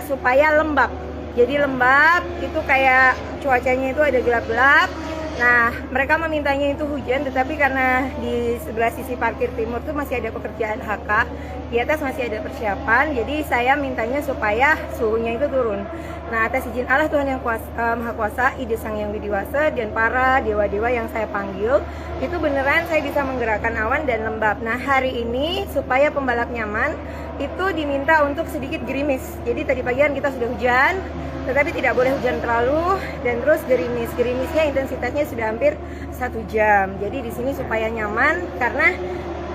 supaya lembab. Jadi lembab itu kayak cuacanya itu ada gelap-gelap. Nah, mereka memintanya itu hujan, tetapi karena di sebelah sisi parkir timur tuh masih ada pekerjaan HK, di atas masih ada persiapan, jadi saya mintanya supaya suhunya itu turun. Nah, atas izin Allah Tuhan yang Maha Kuasa, Ide Sang Yang Widiwasa, dan para dewa-dewa yang saya panggil, itu beneran saya bisa menggerakkan awan dan lembab. Nah, hari ini supaya pembalap nyaman, itu diminta untuk sedikit gerimis. Jadi tadi pagi kan kita sudah hujan, tetapi tidak boleh hujan terlalu, dan terus gerimisnya intensitasnya sudah hampir 1 jam. Jadi di sini supaya nyaman, karena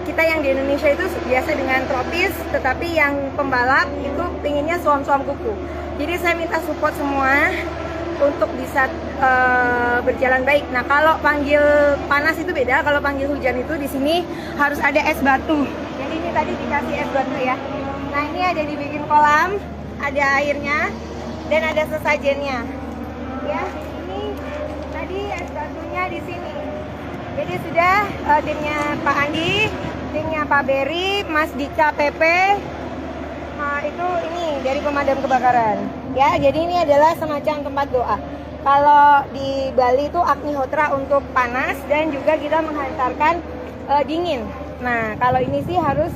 kita yang di Indonesia itu biasa dengan tropis, tetapi yang pembalap itu pinginnya suam-suam kuku. Jadi saya minta support semua untuk bisa berjalan baik. Nah, kalau panggil panas itu beda, kalau panggil hujan itu di sini harus ada es batu. Jadi ini tadi dikasih es batu ya. Nah, ini ada dibikin kolam, ada airnya, dan ada sesajennya. Ya, ini tadi es batunya di sini. Jadi sudah timnya Pak Andi, timnya Pak Berry, Mas Dika PP, itu ini dari pemadam kebakaran. Ya, jadi ini adalah semacam tempat doa. Kalau di Bali itu Agnihotra untuk panas, dan juga kita menghantarkan dingin. Nah, kalau ini sih harus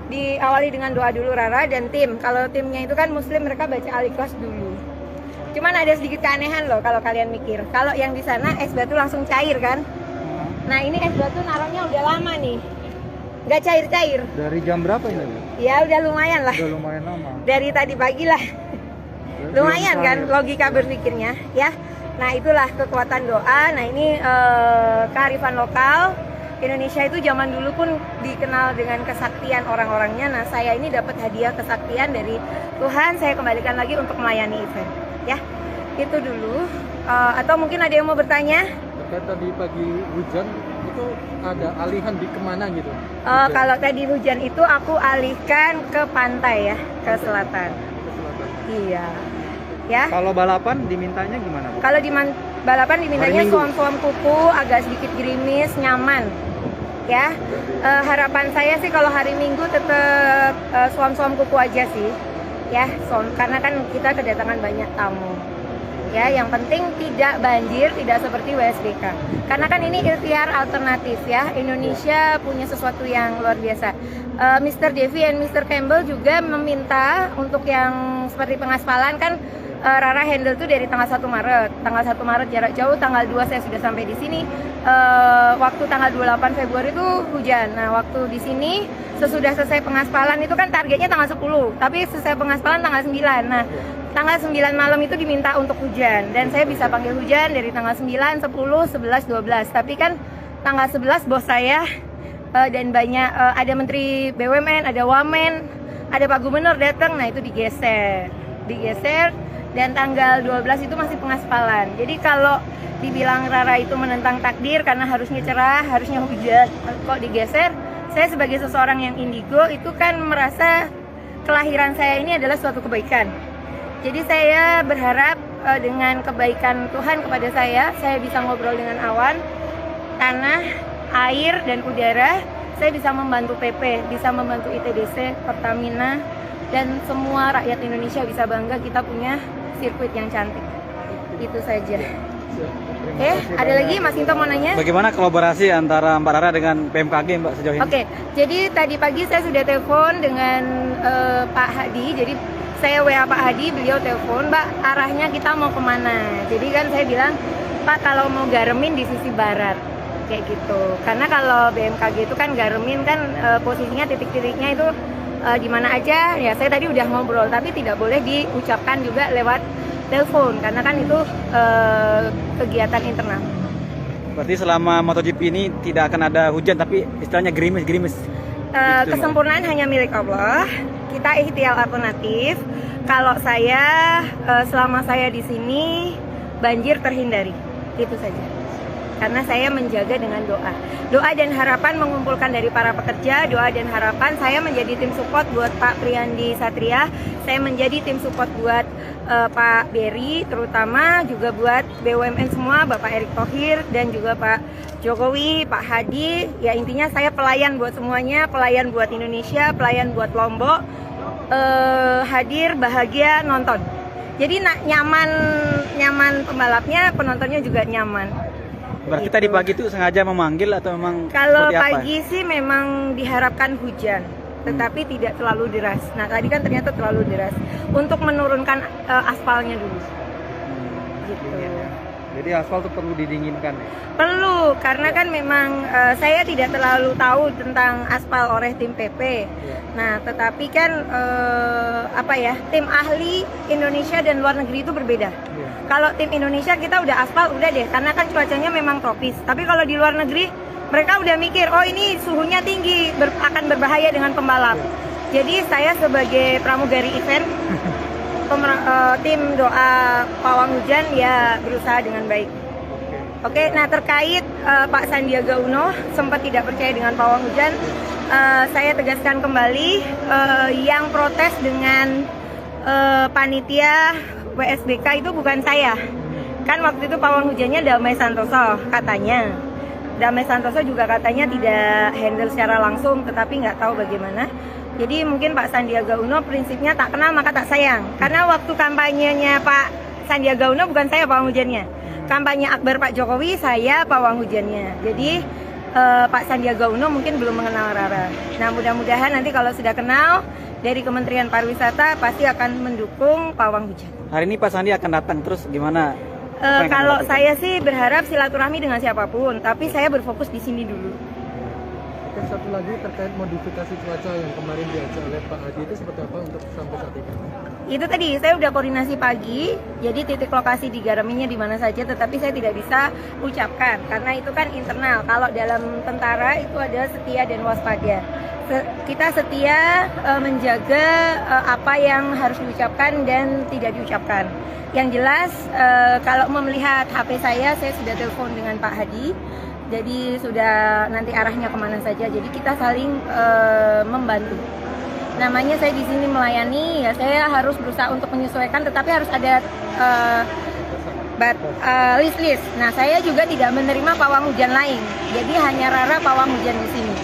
diawali dengan doa dulu Rara dan tim. Kalau timnya itu kan Muslim, mereka baca Al-Ikhlas dulu. Cuman ada sedikit keanehan loh kalau kalian mikir. Kalau yang di sana es batu langsung cair kan? Nah, ini es batu naruhnya udah lama nih, nggak cair-cair. Dari jam berapa ini? Ya udah lumayan lah. Udah lumayan lama. Dari tadi pagi lah. Lumayan kan logika berpikirnya ya. Nah, itulah kekuatan doa. Nah, ini kearifan lokal. Indonesia itu zaman dulu pun dikenal dengan kesaktian orang-orangnya. Nah, saya ini dapat hadiah kesaktian dari Tuhan. Saya kembalikan lagi untuk melayani event. Ya, itu dulu. Atau mungkin ada yang mau bertanya? Terkait tadi pagi hujan, itu ada alihan di kemana gitu? Kalau tadi hujan itu aku alihkan ke pantai ya, ke selatan. Ke selatan. Iya. Ya. Kalau balapan dimintanya gimana, Bu? Kalau di balapan dimintanya suam-suam kuku, agak sedikit gerimis, nyaman. Ya. Harapan saya sih kalau hari Minggu tetap suam-suam kuku aja sih. Ya, karena kan kita kedatangan banyak tamu. Ya, yang penting tidak banjir, tidak seperti WSBK. Karena kan ini ikhtiar alternatif ya. Indonesia punya sesuatu yang luar biasa. Mr. Devi dan Mr. Campbell juga meminta untuk yang seperti pengaspalan kan. Rara handle tuh dari tanggal 1 Maret. Tanggal 1 Maret jarak jauh, tanggal 2 saya sudah sampai di sini. Waktu tanggal 28 Februari itu hujan. Nah, waktu di sini sesudah selesai pengaspalan itu kan targetnya tanggal 10, tapi selesai pengaspalan tanggal 9. Nah, tanggal 9 malam itu diminta untuk hujan, dan saya bisa panggil hujan dari tanggal 9, 10, 11, 12. Tapi kan tanggal 11 bos saya dan banyak ada Menteri BUMN, ada Wamen, ada Pak Gubernur datang. Nah, itu digeser. Dan tanggal 12 itu masih pengaspalan. Jadi kalau dibilang Rara itu menentang takdir karena harusnya cerah, harusnya hujan, kok digeser, saya sebagai seseorang yang indigo itu kan merasa kelahiran saya ini adalah suatu kebaikan. Jadi saya berharap dengan kebaikan Tuhan kepada saya bisa ngobrol dengan awan, tanah, air, dan udara. Saya bisa membantu PP, bisa membantu ITDC, Pertamina, dan semua rakyat Indonesia bisa bangga kita punya sirkuit yang cantik. Itu saja. Oke, ada lagi Mas Into mau nanya? Bagaimana kolaborasi antara Mbak Rara dengan PMKG Mbak sejauh ini? Oke, jadi tadi pagi saya sudah telepon dengan Pak Hadi. Jadi saya WA Pak Hadi, beliau telepon, Mbak arahnya kita mau kemana? Jadi kan saya bilang, Pak kalau mau garemin di sisi barat, kayak gitu. Karena kalau BMKG itu kan garemin kan posisinya titik-titiknya itu di mana aja. Ya saya tadi udah ngobrol, tapi tidak boleh diucapkan juga lewat telepon karena kan itu kegiatan internal. Berarti selama MotoGP ini tidak akan ada hujan, tapi istilahnya gerimis. Kesempurnaan hanya milik Allah. Kita ikhtiar alternatif. Kalau saya selama saya di sini banjir terhindari. Itu saja. Karena saya menjaga dengan doa. Doa dan harapan mengumpulkan dari para pekerja, doa dan harapan. Saya menjadi tim support buat Pak Priyandi Satria. Saya menjadi tim support buat Pak Berry, terutama juga buat BUMN semua, Bapak Erick Thohir dan juga Pak Jokowi, Pak Hadi. Ya intinya saya pelayan buat semuanya, pelayan buat Indonesia, pelayan buat Lombok. hadir, bahagia, nonton. Jadi nyaman pembalapnya, penontonnya juga nyaman. Berarti tadi pagi itu sengaja memanggil atau memang Kalau seperti apa? pagi sih memang diharapkan hujan, tetapi tidak terlalu deras. Nah tadi kan ternyata terlalu deras untuk menurunkan aspalnya dulu. Gitu. Jadi aspal tuh perlu didinginkan ya? Perlu, karena kan memang saya tidak terlalu tahu tentang aspal oleh tim PP. Nah, tetapi kan tim ahli Indonesia dan luar negeri itu berbeda. Kalau tim Indonesia kita udah aspal udah deh, karena kan cuacanya memang tropis. Tapi kalau di luar negeri mereka udah mikir, oh ini suhunya tinggi, akan berbahaya dengan pembalap. Jadi saya sebagai pramugari event tim doa pawang hujan ya berusaha dengan baik. Oke, nah terkait Pak Sandiaga Uno sempat tidak percaya dengan pawang hujan, saya tegaskan kembali yang protes dengan panitia WSBK itu bukan saya. Kan waktu itu pawang hujannya Damai Santoso katanya. Damai Santoso juga katanya tidak handle secara langsung, tetapi nggak tahu bagaimana. Jadi mungkin Pak Sandiaga Uno prinsipnya tak kenal maka tak sayang. Karena waktu kampanyenya Pak Sandiaga Uno bukan saya pawang hujannya. Kampanye Akbar Pak Jokowi saya pawang hujannya. Jadi Pak Sandiaga Uno mungkin belum mengenal Rara. Nah mudah-mudahan nanti kalau sudah kenal dari Kementerian Pariwisata pasti akan mendukung pawang hujan. Hari ini Pak Sandi akan datang, terus gimana? Kalau saya sih berharap silaturahmi dengan siapapun, tapi saya berfokus di sini dulu. Oke, satu lagi terkait modifikasi cuaca yang kemarin diajak oleh Pak Hadi itu seperti apa untuk sampai saat ini? Itu tadi saya udah koordinasi pagi, jadi titik lokasi digaraminya di mana saja, tetapi saya tidak bisa ucapkan karena itu kan internal. Kalau dalam tentara itu ada setia dan waspada. Kita setia menjaga apa yang harus diucapkan dan tidak diucapkan. Yang jelas kalau melihat HP saya sudah telepon dengan Pak Hadi. Jadi sudah nanti arahnya kemana saja. Jadi kita saling membantu. Namanya saya di sini melayani, ya saya harus berusaha untuk menyesuaikan, tetapi harus ada list. Nah saya juga tidak menerima pawang hujan lain. Jadi hanya Rara pawang hujan di sini.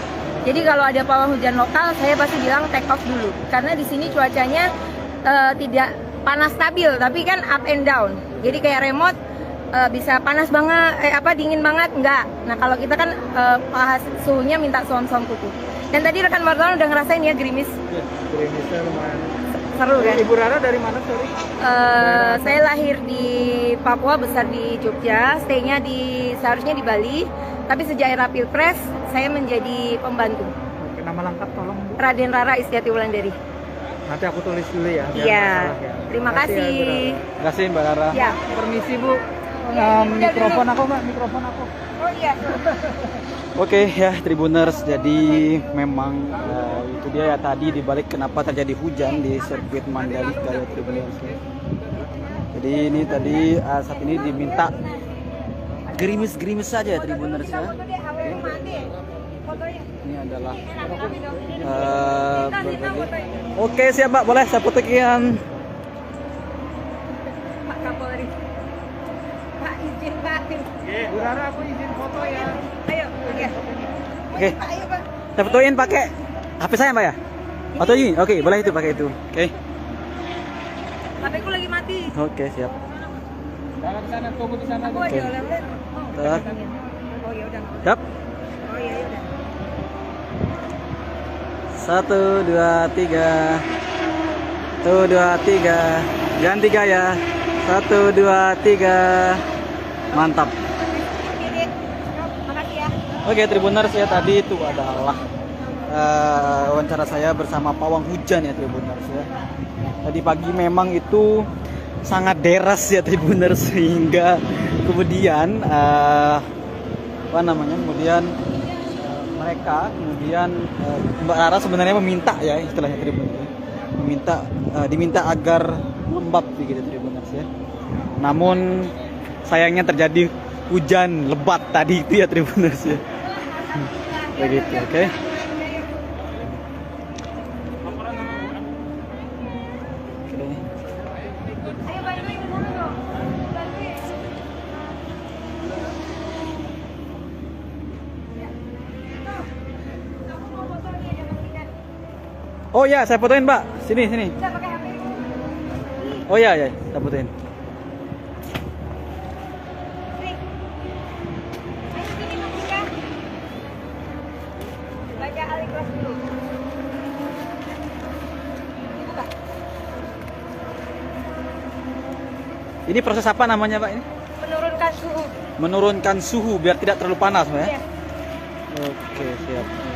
Jadi kalau ada pawang hujan lokal, saya pasti bilang take off dulu. Karena di sini cuacanya tidak panas stabil, tapi kan up and down. Jadi kayak remote. Bisa panas banget, dingin banget, enggak. Nah kalau kita kan suhunya minta suam-suam kuku. Dan tadi rekan wartawan udah ngerasain ya gerimis. Ya, gerimisnya lumayan. Seru kan? Ibu Rara dari mana, sorry? Saya lahir di Papua, besar di Jogja, stay-nya seharusnya di Bali. Tapi sejak era Pilpres, saya menjadi pembantu. Oke, nama lengkap tolong Bu. Raden Rara Istiati Wulandari. Nanti aku tulis dulu ya. Iya, terima kasih. Terima kasih Mbak Rara. Ya. Permisi Bu. Mikrofon aku Mbak, mikrofon aku. Oh iya. Oke ya Tribuners, jadi memang itu dia ya tadi dibalik kenapa terjadi hujan di sirkuit Mandalika ya Tribuners. Jadi ini tadi saat ini diminta gerimis-gerimis saja ya Tribuners ya. Ini adalah Oke siap Mbak, boleh saya fotokin. Pak Kapolri. Pak izin Pak. Bu Rara, aku izin foto ya. Ayo, oke. Oke. Pak, ayo Pak. Saya fotoin pakai HP saya Mbak ya? Foto ini? Oke, boleh itu pakai itu. Oke. HP-ku lagi mati. Oke, siap. Jangan di sana, tunggu di sana. Aku ada oleh-oleh. Bentar. Oh ya udah. Siap. Oh iya udah. 1, 2, 3. 1, 2, 3. Jangan 3 ya. 1, 2, 3. Mantap. Makasih ya. Oke, Tribuners ya tadi itu adalah wawancara saya bersama pawang hujan ya Tribuners ya. Tadi pagi memang itu sangat deras ya Tribuners sehingga kemudian kemudian Mbak Rara sebenarnya meminta ya istilahnya Tribuners, diminta agar lembab begitu Tribuners ya. Namun sayangnya terjadi hujan lebat tadi itu ya Tribuners ya. Begitu, oke. Oh ya, saya fotoin Mbak. Sini, sini. Bisa pakai HP. Oh ya, ya, saya fotoin. Sini. Ayo sini Bang Dika. Baca Al-Ikhlas dulu. Buka. Ini proses apa namanya Pak ini? Menurunkan suhu. Menurunkan suhu biar tidak terlalu panas Mbak ya? Iya. Oke, siap.